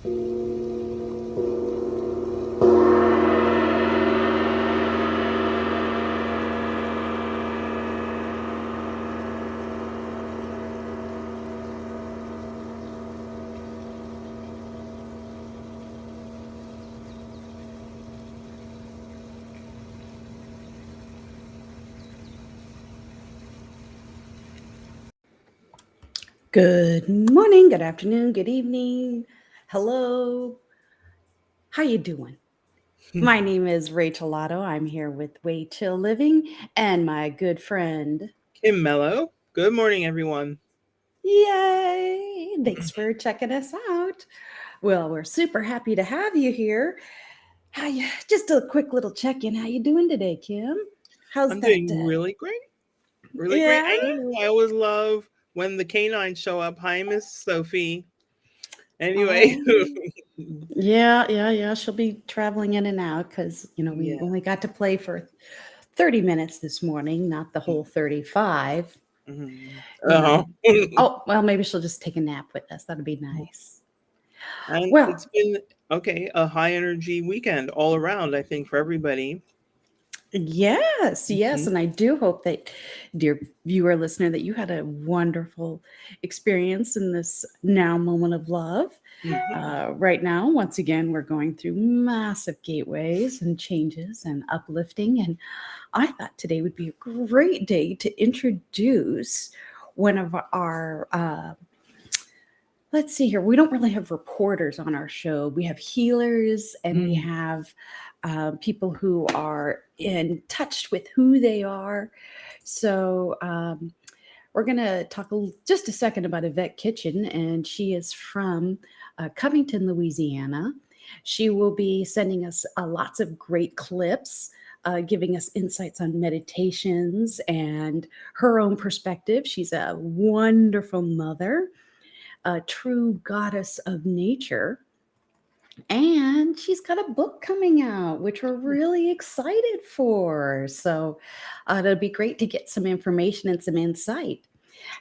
Good morning, good afternoon, good evening. Hello. How you doing? My name is Rachel Otto. I'm here with Way Chill Living and my good friend. Kim Mello. Good morning, everyone. Yay! Thanks for checking us out. Well, we're super happy to have you here. How you? Just a quick little check-in. How you doing today, Kim? How's I'm that? doing really great. Really great. Yeah. And I always love when the canines show up. Hi, Miss Sophie. Anyway. Oh. Yeah. She'll be traveling in and out because, we Yeah. only got to play for 30 minutes this morning, not the whole 35. Uh-huh. Oh, well, maybe she'll just take a nap with us. That'd be nice. And Well, it's been, a high energy weekend all around, I think, for everybody. yes. Mhm. And I do hope that, dear viewer, listener, that you had a wonderful experience in this now moment of love. Right now, once again, we're going through massive gateways and changes and uplifting. And I thought today would be a great day to introduce one of our, let's see here, we don't really have reporters on our show. We have healers and we have people who are in touch with who they are. So, we're going to talk just a second about Yvette Kitchen, and she is from Covington, Louisiana. She will be sending us lots of great clips, giving us insights on meditations and her own perspective. She's a wonderful mother, a true goddess of nature. And she's got a book coming out, which we're really excited for. So it'll be great to get some information and some insight.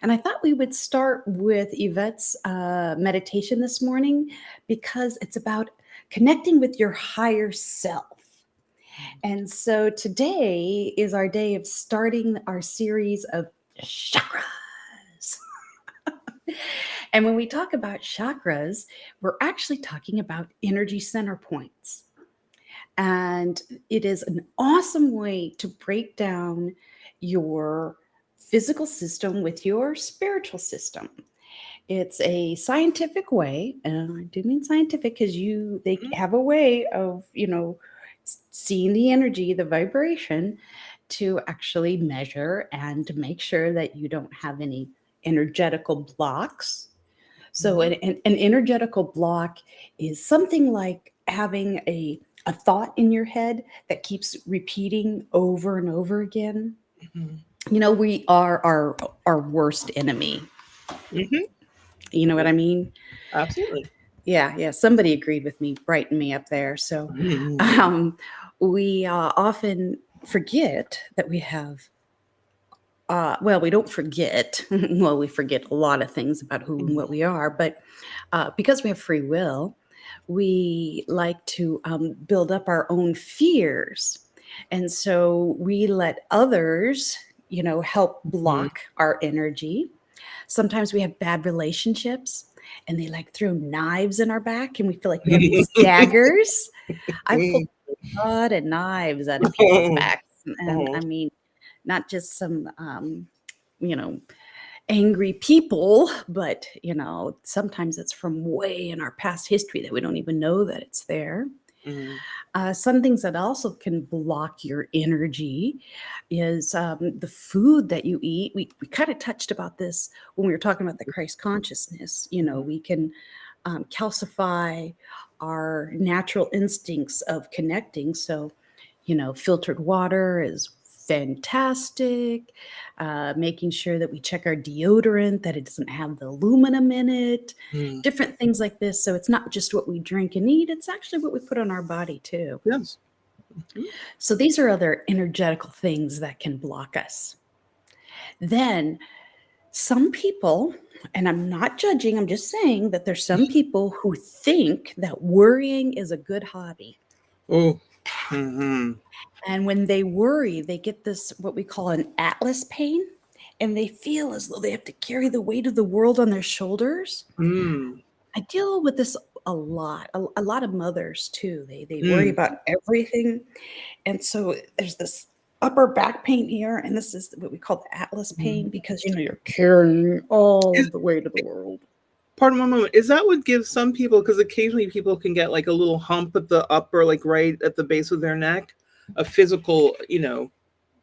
And I thought we would start with Yvette's meditation this morning because it's about connecting with your higher self. And so today is our day of starting our series of chakras. And when we talk about chakras, we're actually talking about energy center points. And it is an awesome way to break down your physical system with your spiritual system. It's a scientific way, and I do mean scientific because they have a way of, seeing the energy, the vibration to actually measure and to make sure that you don't have any energetical blocks. So an energetical block is something like having a thought in your head that keeps repeating over and over again. We are our worst enemy. You know what I mean? Absolutely. Yeah. Somebody agreed with me, brighten me up there. So we often forget that we have. Well, we don't forget. Well, we forget a lot of things about who and what we are, but because we have free will, we like to build up our own fears. And so we let others, help block our energy. Sometimes we have bad relationships and they like throw knives in our back and we feel like we have these daggers. I've pulled a lot of knives out of people's backs. And I mean, not just some, angry people, but, sometimes it's from way in our past history that we don't even know that it's there. Some things that also can block your energy is the food that you eat. We kind of touched about this when we were talking about the Christ consciousness. We can calcify our natural instincts of connecting. So, filtered water is fantastic. Making sure that we check our deodorant, that it doesn't have the aluminum in it, different things like this. So it's not just what we drink and eat, it's actually what we put on our body too. Yes. So these are other energetical things that can block us. Then some people And I'm not judging, I'm just saying that there's some people who think that worrying is a good hobby. Oh. Mm-hmm. And when they worry, they get this, what we call an atlas pain, and they feel as though they have to carry the weight of the world on their shoulders. Mm. I deal with this a lot. A lot of mothers too. They worry Mm. about everything. And so there's this upper back pain here, and this is what we call the atlas pain, because you're carrying all Is, of the weight of the world. pardon one moment. Is that what gives some people? Because occasionally people can get like a little hump at the upper, like right at the base of their neck, a physical,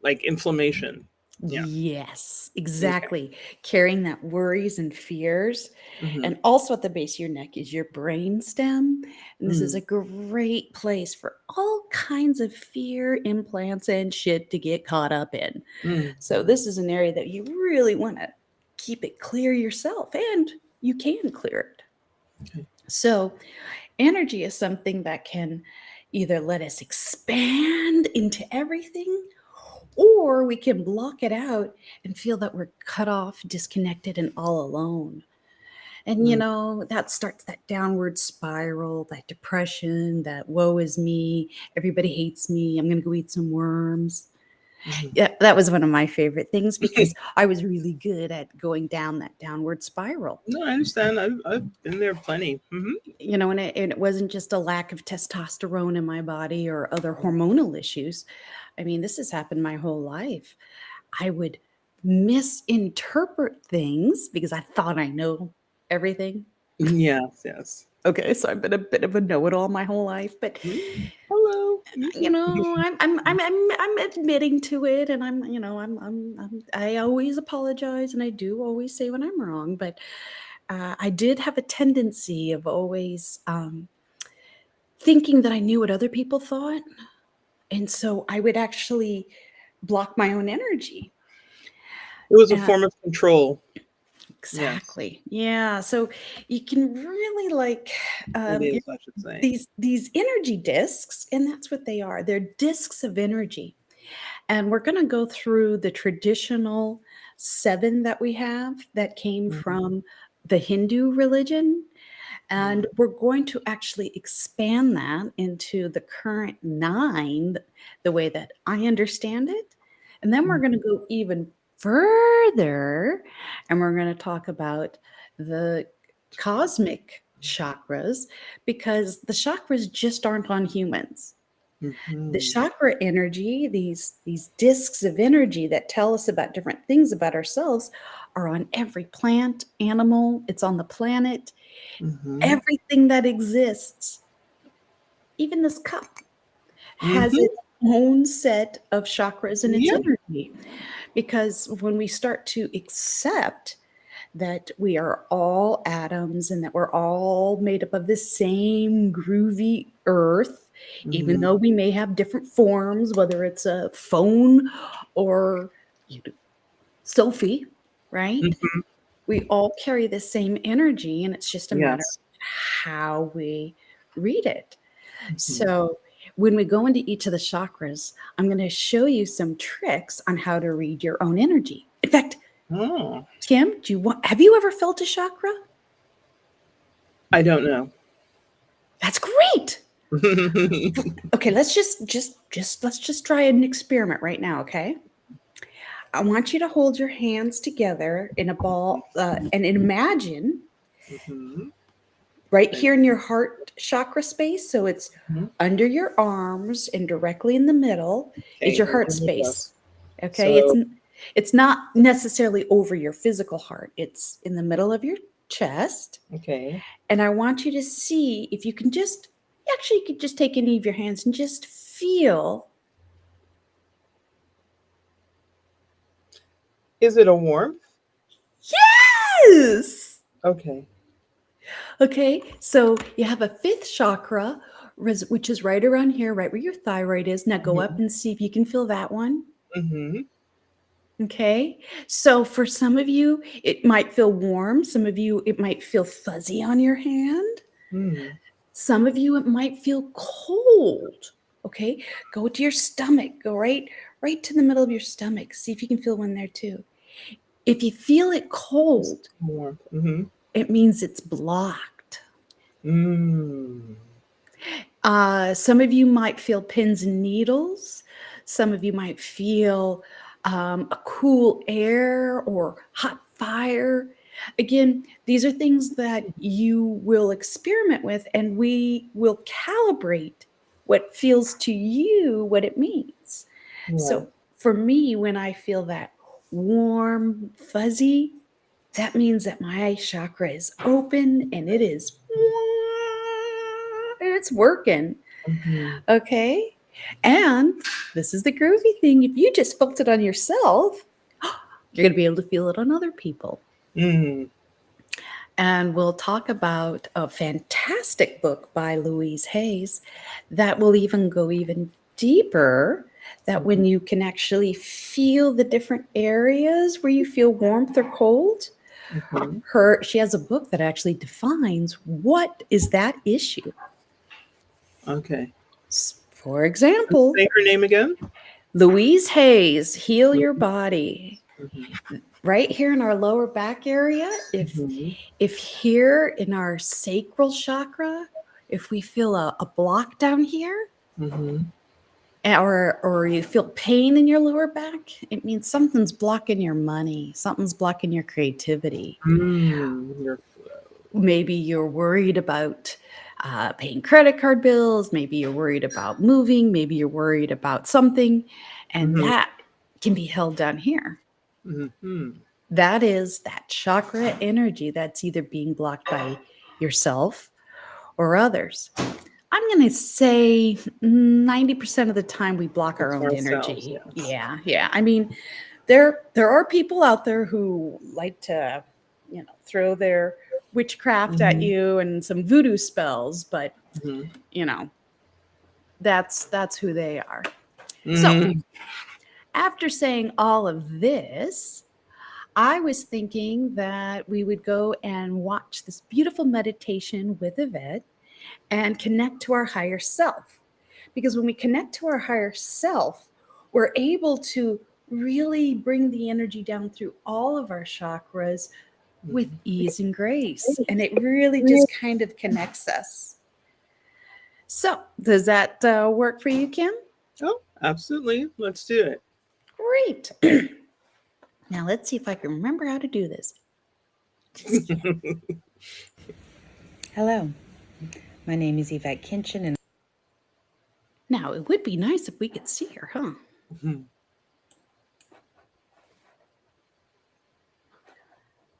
like inflammation. Yeah. Yes, Okay. exactly. Carrying that worries and fears. Mm-hmm. And also at the base of your neck is your brain stem. And this is Mm. a great place for all kinds of fear implants and shit to get caught up in. Mm. So this is an area that you really want to keep it clear yourself, and you can clear it. Okay. So energy is something that can either let us expand into everything, or we can block it out and feel that we're cut off, disconnected, and all alone. And, Mm. that starts that downward spiral, that depression, that woe is me, everybody hates me, I'm going to go eat some worms. Mm-hmm. Yeah, that was one of my favorite things because I was really good at going down that downward spiral. No, I understand. I've been there plenty. Mm-hmm. And it wasn't just a lack of testosterone in my body or other hormonal issues. I mean, this has happened my whole life. I would misinterpret things because I thought I know everything. Yes, yes. Okay, so I've been a bit of a know-it-all my whole life, but Mm. Hello. You too. I'm admitting to it, and I always apologize, and I do always say when I'm wrong, but I did have a tendency of always thinking that I knew what other people thought, and so I would actually block my own energy. It was a And form of control. Yes, exactly. Yeah. So you can really it is, I should say. these energy discs, and that's what they are. They're discs of energy. And we're going to go through the traditional 7 that we have that came Mm-hmm. from the Hindu religion. And we're going to actually expand that into the current 9, the way that I understand it. And then we're going to go even further, and we're going to talk about the cosmic chakras, because the chakras just aren't on humans. The Mm-hmm. chakra energy, these discs of energy that tell us about different things about ourselves, are on every plant, animal, it's on the planet. Mm-hmm. Everything that exists, even this cup, has Mm-hmm. its own set of chakras and its Yep. energy. Because when we start to accept that we are all atoms and that we're all made up of the same groovy earth, even Mm-hmm. though we may have different forms, whether it's a phone or Sophie, right? Mm-hmm. We all carry the same energy, and it's just a matter Yes. of how we read it. Mm-hmm. So when we go into each of the chakras, I'm going to show you some tricks on how to read your own energy. In fact, Oh, Tim, have you ever felt a chakra? I don't know. That's great. Okay, let's just try an experiment right now, okay? I want you to hold your hands together in a ball and imagine Mm-hmm. right Okay. here in your heart chakra space. So it's Mm-hmm. under your arms, and directly in the middle is Okay. your Under heart the space. breast. Okay, So, it's not necessarily over your physical heart. It's in the middle of your chest. okay. And I want you to see if you can you could just take any of your hands and just feel. Is it a warmth? Yes. Okay. Okay, so you have a 5th chakra, which is right around here, right where your thyroid is. Now go up Mm-hmm. and see if you can feel that one. Mm-hmm. Okay, so for some of you, it might feel warm. Some of you, it might feel fuzzy on your hand. Mm-hmm. Some of you, it might feel cold. Okay, go to your stomach. Go right to the middle of your stomach. See if you can feel one there too. If you feel it cold, Warm. Mm-hmm. it means it's blocked. Mm. Some of you might feel pins and needles. Some of you might feel a cool air or hot fire. Again, these are things that you will experiment with, and we will calibrate what feels to you what it means. Yeah. So for me, when I feel that warm, fuzzy, that means that my chakra is open and it's working. Mm-hmm. Okay. And this is the groovy thing. If you just felt it on yourself, you're going to be able to feel it on other people. Mm. And we'll talk about a fantastic book by Louise Hayes that will even go even deeper. That when you can actually feel the different areas where you feel warmth or cold, Mm-hmm. she has a book that actually defines what is that issue. Okay. For example, Say her name again. Louise Hayes, Heal Your Body. Mm-hmm. Right here in our lower back area, if here in our sacral chakra, if we feel a block down here, Mm-hmm. or you feel pain in your lower back, it means something's blocking your money, something's blocking your creativity. Your flow. Maybe you're worried about paying credit card bills. Maybe you're worried about moving. Maybe you're worried about something, and that can be held down here. Mm-hmm. That is that chakra energy that's either being blocked by yourself or others. I'm going to say 90% of the time we block our own energy. Yes. Yeah. I mean, there are people out there who like to, throw their witchcraft at you and some voodoo spells, but that's who they are. So after saying all of this, I was thinking that we would go and watch this beautiful meditation with Yvette and connect to our higher self. Because when we connect to our higher self, we're able to really bring the energy down through all of our chakras with ease and grace. And it really just kind of connects us. So, does that work for you, Kim? Oh, absolutely. Let's do it. Great. Now, let's see if I can remember how to do this. Hello, my name is Yvette Kinchin, and now it would be nice if we could see her, huh?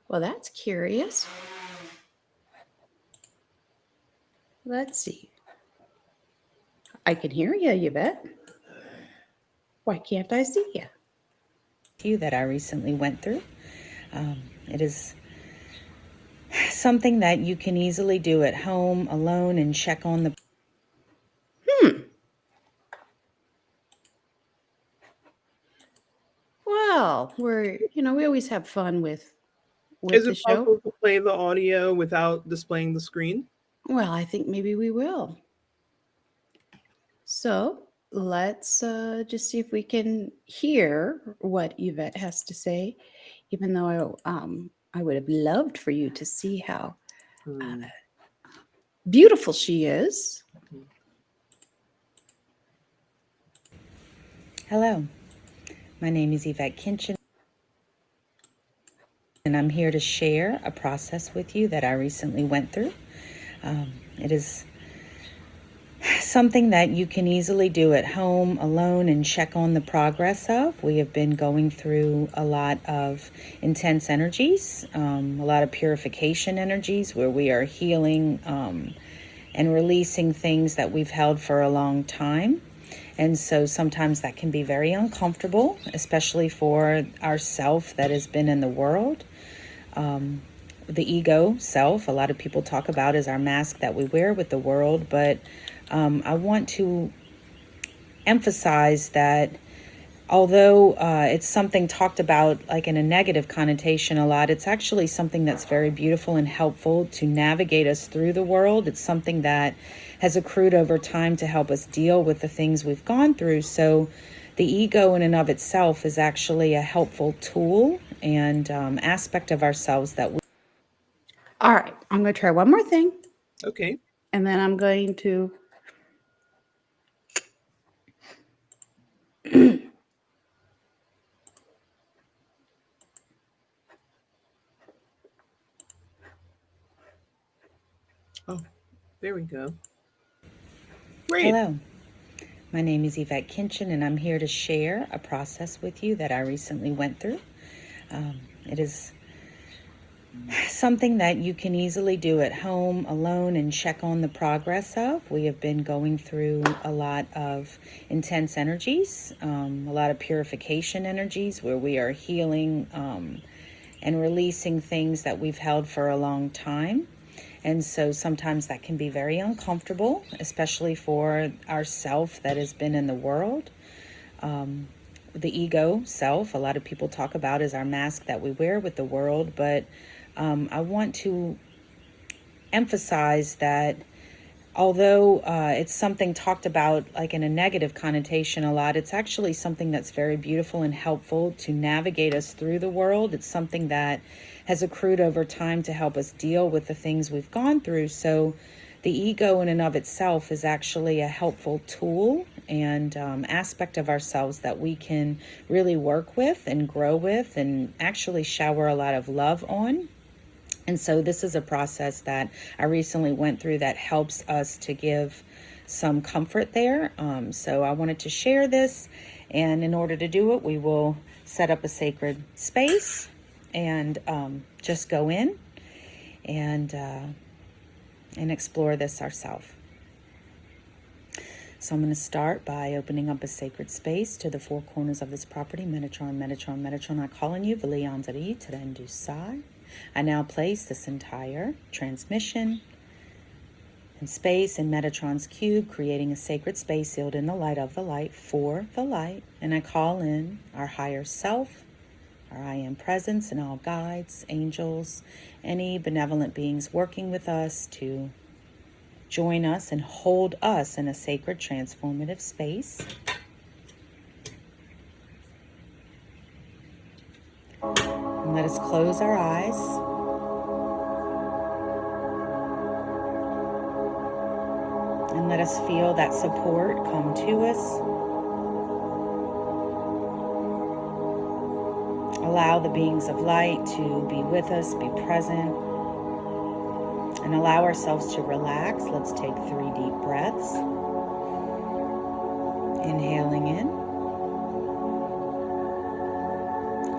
Well, that's curious. Let's see. I can hear you, Yvette. Why can't I see you? That I recently went through. It is something that you can easily do at home alone and check on the. Well, we always have fun with Is the it show. possible to play the audio without displaying the screen? Well, I think maybe we will. So let's just see if we can hear what Yvette has to say, even though I would have loved for you to see how beautiful she is. Hello, my name is Yvette Kinchin, and I'm here to share a process with you that I recently went through. It is something that you can easily do at home alone and check on the progress of. We have been going through a lot of intense energies, a lot of purification energies where we are healing and releasing things that we've held for a long time. And so sometimes that can be very uncomfortable, especially for our self that has been in the world. The ego self, a lot of people talk about as our mask that we wear with the world, but I want to emphasize that although it's something talked about like in a negative connotation a lot, it's actually something that's very beautiful and helpful to navigate us through the world. It's something that has accrued over time to help us deal with the things we've gone through. So The ego in and of itself is actually a helpful tool and aspect of ourselves that we... All right, I'm going to try one more thing. Okay. And then I'm going to... Oh, there we go. Great. Hello. My name is Yvette Kinchin, and I'm here to share a process with you that I recently went through. It is something that you can easily do at home alone and check on the progress of. We have been going through a lot of intense energies, a lot of purification energies where we are healing and releasing things that we've held for a long time. And so sometimes that can be very uncomfortable, especially for our self that has been in the world. The ego self, a lot of people talk about, is our mask that we wear with the world. But I want to emphasize that although it's something talked about like in a negative connotation a lot, it's actually something that's very beautiful and helpful to navigate us through the world. It's something that has accrued over time to help us deal with the things we've gone through. So the ego in and of itself is actually a helpful tool and aspect of ourselves that we can really work with and grow with and actually shower a lot of love on. And so this is a process that I recently went through that helps us to give some comfort there. So I wanted to share this. And in order to do it, we will set up a sacred space and just go in and explore this ourselves. So I'm going to start by opening up a sacred space to the four corners of this property. Metatron, Metatron, Metatron, I call on you. Vilianzari, Terendu Sai. I now place this entire transmission in space in Metatron's cube, creating a sacred space sealed in the light of the light for the light. And I call in our higher self, our I am presence, and all guides, angels, any benevolent beings working with us to join us and hold us in a sacred transformative space. And let us close our eyes. And let us feel that support come to us. Allow the beings of light to be with us, be present, and allow ourselves to relax. Let's take 3 deep breaths. Inhaling in.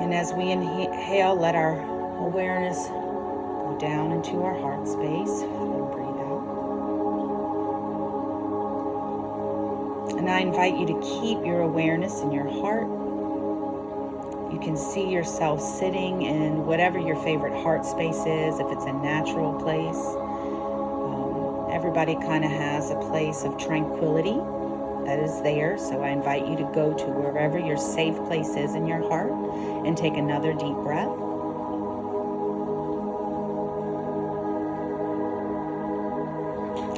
And as we inhale, let our awareness go down into our heart space and breathe out. And I invite you to keep your awareness in your heart. You can see yourself sitting in whatever your favorite heart space is, if it's a natural place. Everybody kind of has a place of tranquility that is there. So I invite you to go to wherever your safe place is in your heart and take another deep breath.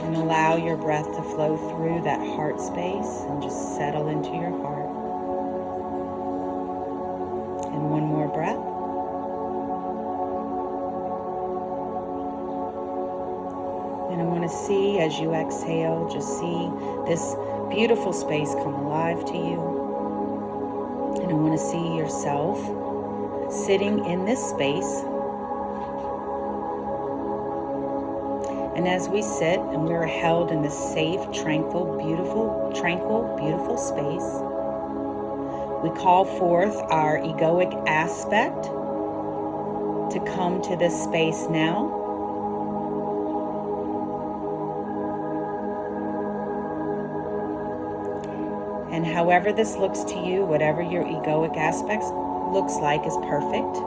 And allow your breath to flow through that heart space and just settle into your heart. And one more breath. And I want to see, as you exhale, just see this beautiful space come alive to you. And I want to see yourself sitting in this space. And as we sit and we're held in this safe, tranquil, beautiful space, we call forth our egoic aspect to come to this space now. And however this looks to you, whatever your egoic aspect looks like is perfect.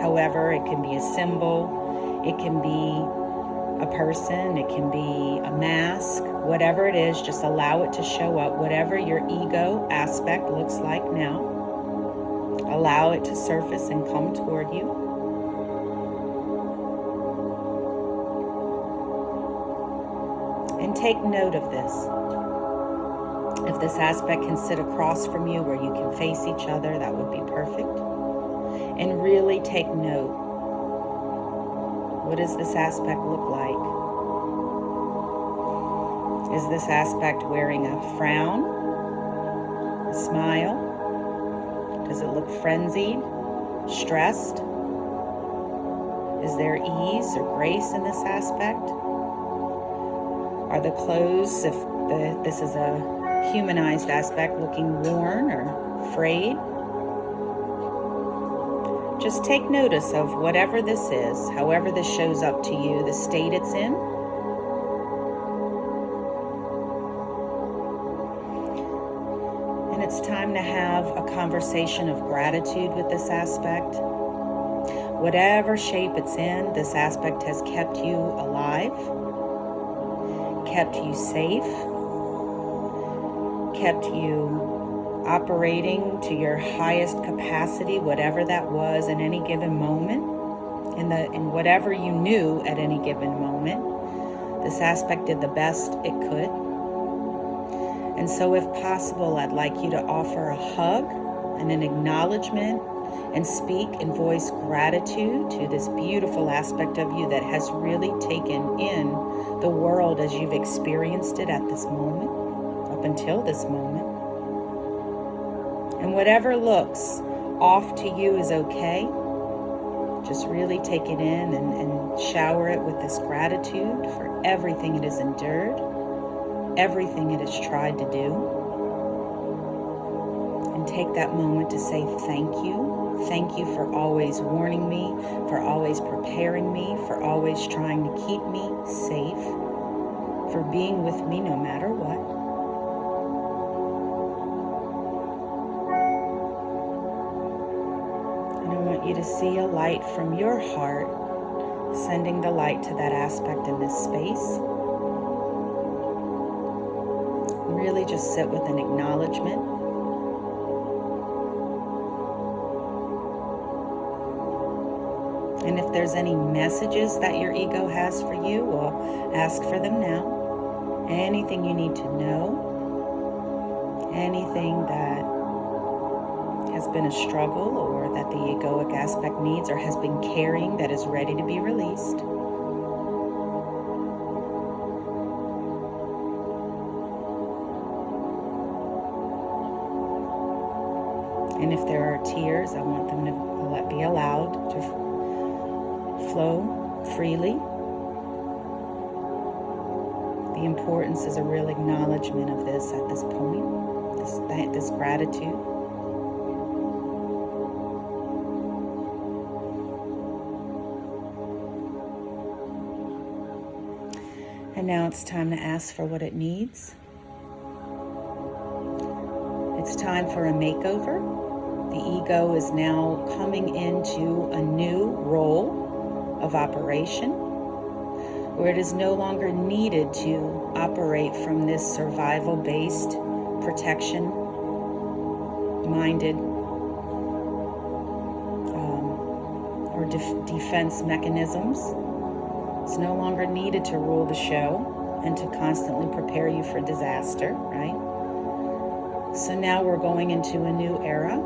However, it can be a symbol, it can be a person, it can be a mask, whatever it is, just allow it to show up. Whatever your ego aspect looks like now, allow it to surface and come toward you. And take note of this. If this aspect can sit across from you where you can face each other, that would be perfect. And really take note. What does this aspect look like? Is this aspect wearing a frown? A smile? Does it look frenzied? Stressed? Is there ease or grace in this aspect? Are the clothes, if this is a humanized aspect, looking worn or frayed? Just take notice of whatever this is, however this shows up to you, the state it's in. And it's time to have a conversation of gratitude with this aspect. Whatever shape it's in, this aspect has kept you alive, kept you safe, kept you operating to your highest capacity, whatever that was in any given moment, in whatever you knew at any given moment. This aspect did the best it could. And so if possible, I'd like you to offer a hug and an acknowledgement and speak and voice gratitude to this beautiful aspect of you that has really taken in the world as you've experienced it at this moment, up until this moment. And whatever looks off to you is okay. Just really take it in and shower it with this gratitude for everything it has endured, everything it has tried to do. And take that moment to say thank you. Thank you for always warning me, for always preparing me, for always trying to keep me safe, for being with me no matter what. And I want you to see a light from your heart, sending the light to that aspect in this space. Really just sit with an acknowledgement. And if there's any messages that your ego has for you, well, ask for them now. Anything you need to know, anything that has been a struggle or that the egoic aspect needs or has been carrying that is ready to be released. And if there are tears, I want them to be allowed to flow freely. The importance is a real acknowledgement of this at this point, this gratitude. And now it's time to ask for what it needs. It's time for a makeover. The ego is now coming into a new role of operation, where it is no longer needed to operate from this survival-based, protection-minded or defense mechanisms. It's no longer needed to rule the show and to constantly prepare you for disaster, right? So now we're going into a new era,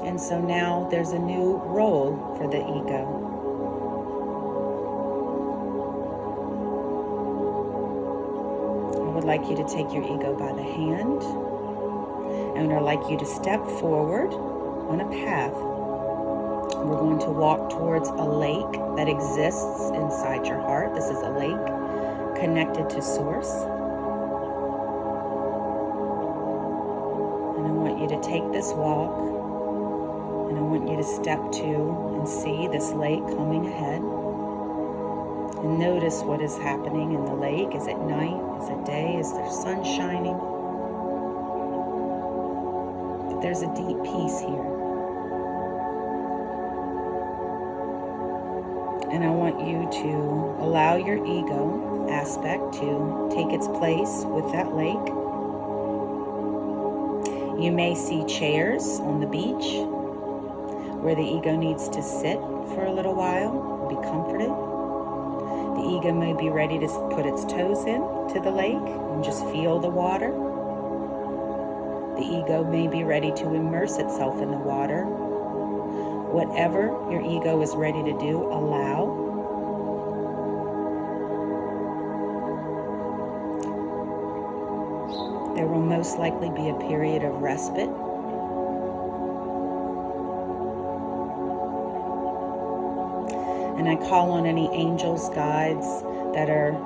and so now there's a new role for the ego. I would like you to take your ego by the hand, and I'd like you to step forward on a path. We're going to walk towards a lake that exists inside your heart. This is a lake connected to Source. And I want you to take this walk, and I want you to step to and see this lake coming ahead. And notice what is happening in the lake. Is it night? Is it day? Is there sun shining? But there's a deep peace here. And I want you to allow your ego aspect to take its place with that lake. You may see chairs on the beach where the ego needs to sit for a little while, be comforted. The ego may be ready to put its toes in to the lake and just feel the water. The ego may be ready to immerse itself in the water. Whatever your ego is ready to do, allow. There will most likely be a period of respite. And I call on any angels, guides that are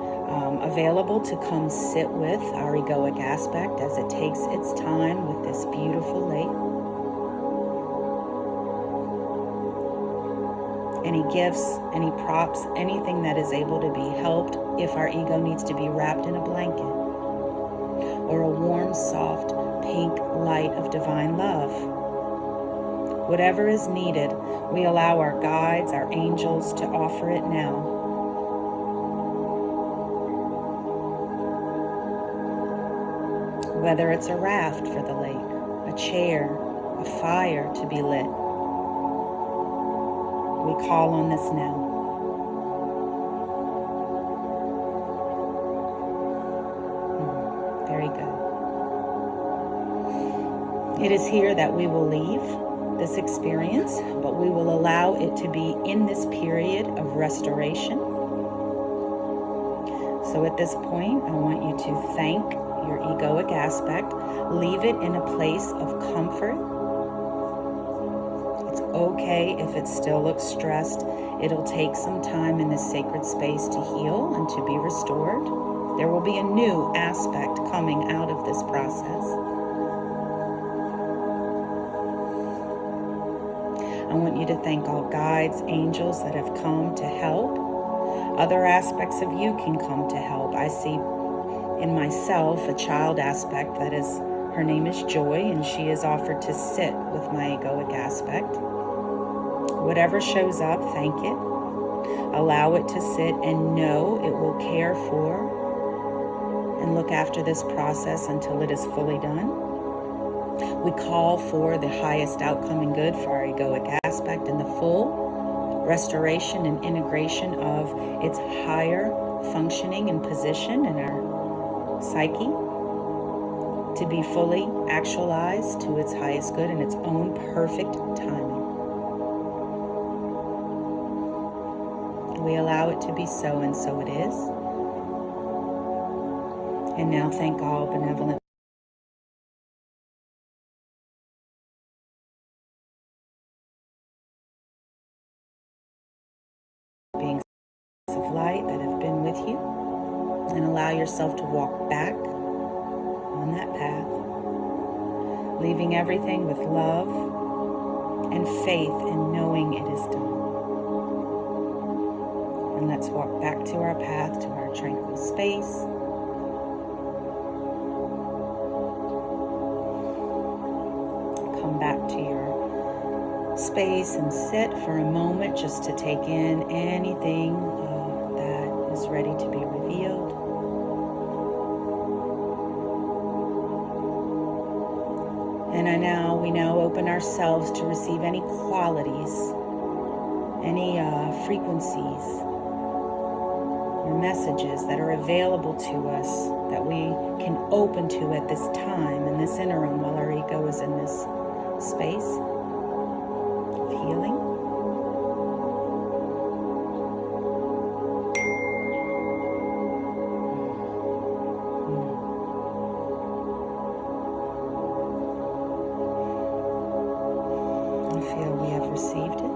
available to come sit with our egoic aspect as it takes its time with this beautiful lake. Any gifts, any props, anything that is able to be helped if our ego needs to be wrapped in a blanket or a warm, soft, pink light of divine love. Whatever is needed, we allow our guides, our angels to offer it now. Whether it's a raft for the lake, a chair, a fire to be lit, we call on this now. Very good. It is here that we will leave this experience, but we will allow it to be in this period of restoration. So at this point, I want you to thank your egoic aspect. Leave it in a place of comfort. It's okay if it still looks stressed. It'll take some time in this sacred space to heal and to be restored. There will be a new aspect coming out of this process. I want you to thank all guides, angels that have come to help. Other aspects of you can come to help. I see in myself a child aspect that is, her name is Joy, and she is offered to sit with my egoic aspect. Whatever shows up, thank it. Allow it to sit and know it will care for and look after this process until it is fully done. We call for the highest outcome and good for our egoic aspect and the full restoration and integration of its higher functioning and position in our psyche to be fully actualized to its highest good in its own perfect timing. We allow it to be so, and so it is. And now thank all benevolent beings of light that have been with you, and allow yourself to walk back on that path, leaving everything with love and faith in knowing it is done. And let's walk back to our path, to our tranquil space. Come back to your space and sit for a moment just to take in anything that is ready to be revealed. And we now open ourselves to receive any qualities, any frequencies or messages that are available to us that we can open to at this time in this interim while our ego is in this space of healing. Feel we have received it.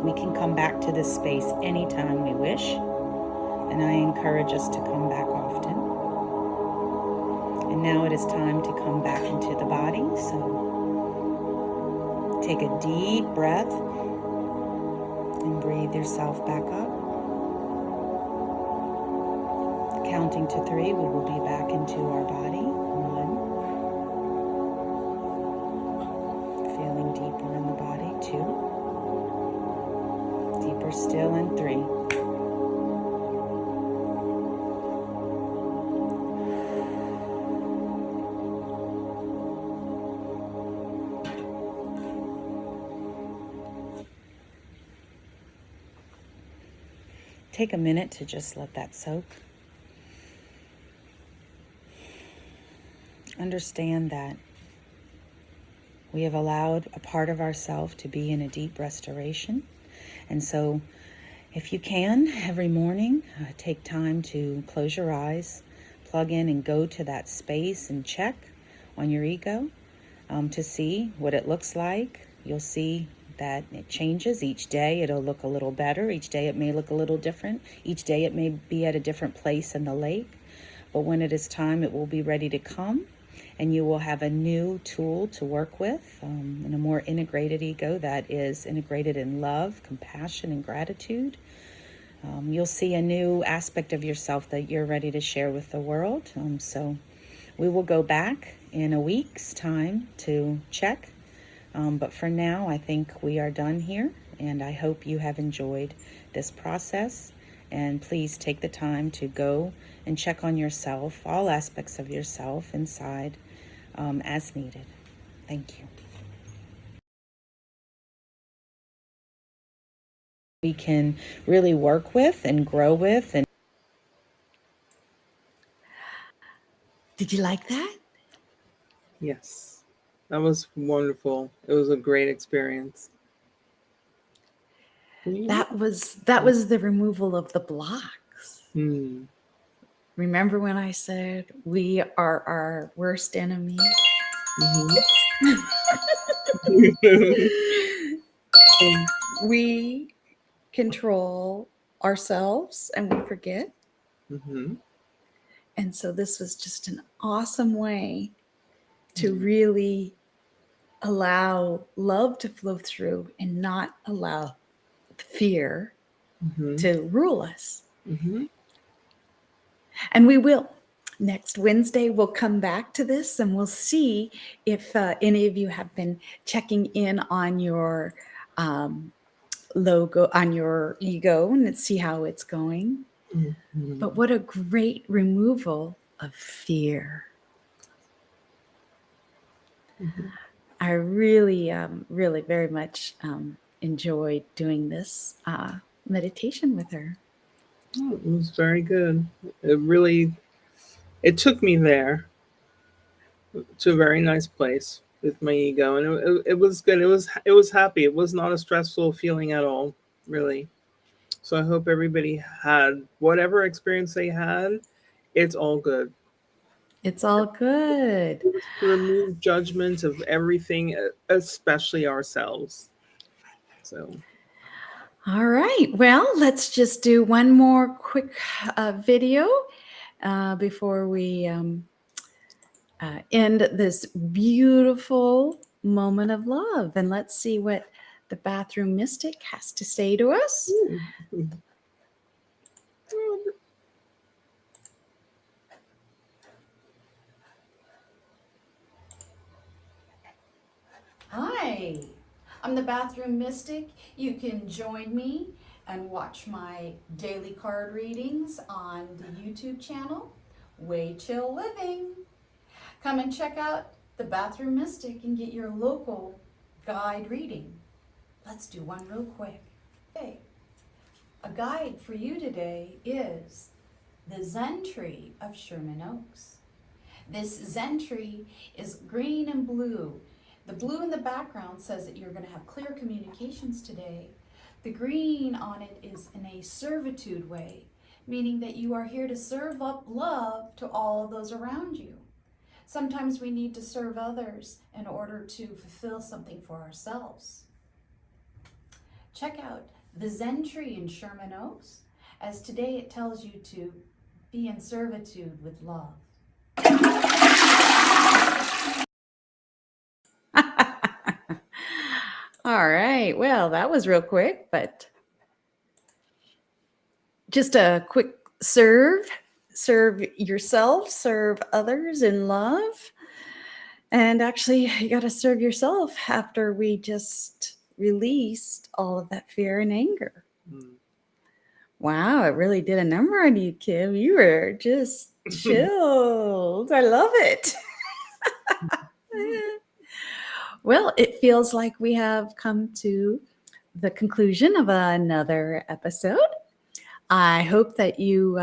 We can come back to this space anytime we wish, and I encourage us to come back often. And now it is time to come back into the body, so take a deep breath and breathe yourself back up. Counting to 3, we will be back into our body. 1. Feeling deeper in the body. 2. Deeper still in 3. Take a minute to just let that soak. understand that we have allowed a part of ourselves to be in a deep restoration. And so if you can, every morning, take time to close your eyes, plug in and go to that space and check on your ego to see what it looks like. You'll see that it changes each day. It'll look a little better. Each day it may look a little different. Each day it may be at a different place in the lake. But when it is time, it will be ready to come, and you will have a new tool to work with, and a more integrated ego that is integrated in love, compassion, and gratitude. You'll see a new aspect of yourself that you're ready to share with the world. So we will go back in a week's time to check. But for now, I think we are done here, and I hope you have enjoyed this process. And please take the time to go and check on yourself, all aspects of yourself inside, as needed. Thank you. We can really work with and grow with. And Did you like that? Yes. That was wonderful. It was a great experience. That was the removal of the blocks. Hmm. Remember when I said we are our worst enemy? We control ourselves and we forget. Mm-hmm. And so this was just an awesome way to really allow love to flow through and not allow fear to rule us. Mm-hmm. And we will. Next Wednesday, we'll come back to this and we'll see if any of you have been checking in on your logo, on your ego, and see how it's going. Mm-hmm. But what a great removal of fear. Mm-hmm. I really, really very much enjoyed doing this meditation with her. Oh, it was very good. It took me there to a very nice place with my ego, and it was good. It was happy. It was not a stressful feeling at all, really. So I hope everybody had whatever experience they had. It's all good. It's all good. It was to remove judgment of everything, especially ourselves. So. All right. Well, let's just do one more quick video before we end this beautiful moment of love. And let's see what the bathroom mystic has to say to us. Hi, I'm the bathroom mystic. You can join me and watch my daily card readings on the YouTube channel, Way Chill Living. Come and check out the bathroom mystic and get your local guide reading. Let's do one real quick. Okay. A guide for you today is the Zen tree of Sherman Oaks. This Zen tree is green and blue. The blue in the background says that you're going to have clear communications today. The green on it is in a servitude way, meaning that you are here to serve up love to all of those around you. Sometimes we need to serve others in order to fulfill something for ourselves. Check out the Zen tree in Sherman Oaks, as today it tells you to be in servitude with love. All right. Well, that was real quick, but just a quick serve yourself, serve others in love. And actually, you got to serve yourself after we just released all of that fear and anger. Wow, it really did a number on you, Kim. You were just chilled. I love it. Well, it feels like we have come to the conclusion of another episode. I hope that you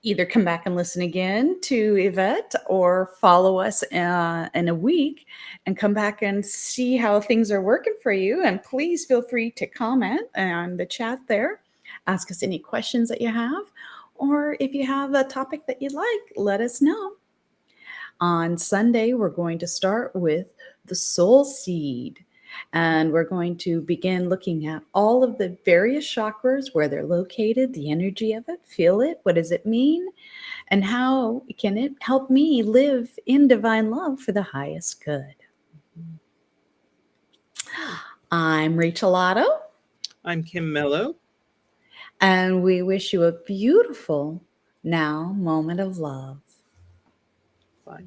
either come back and listen again to Yvette or follow us in a week and come back and see how things are working for you. And please feel free to comment on the chat there. Ask us any questions that you have. Or if you have a topic that you'd like, let us know. On Sunday, we're going to start with the soul seed. And we're going to begin looking at all of the various chakras, where they're located, the energy of it, feel it, what does it mean, and how can it help me live in divine love for the highest good. I'm Rachel Otto, I'm Kim Mello. and we wish you a beautiful now moment of love. Bye.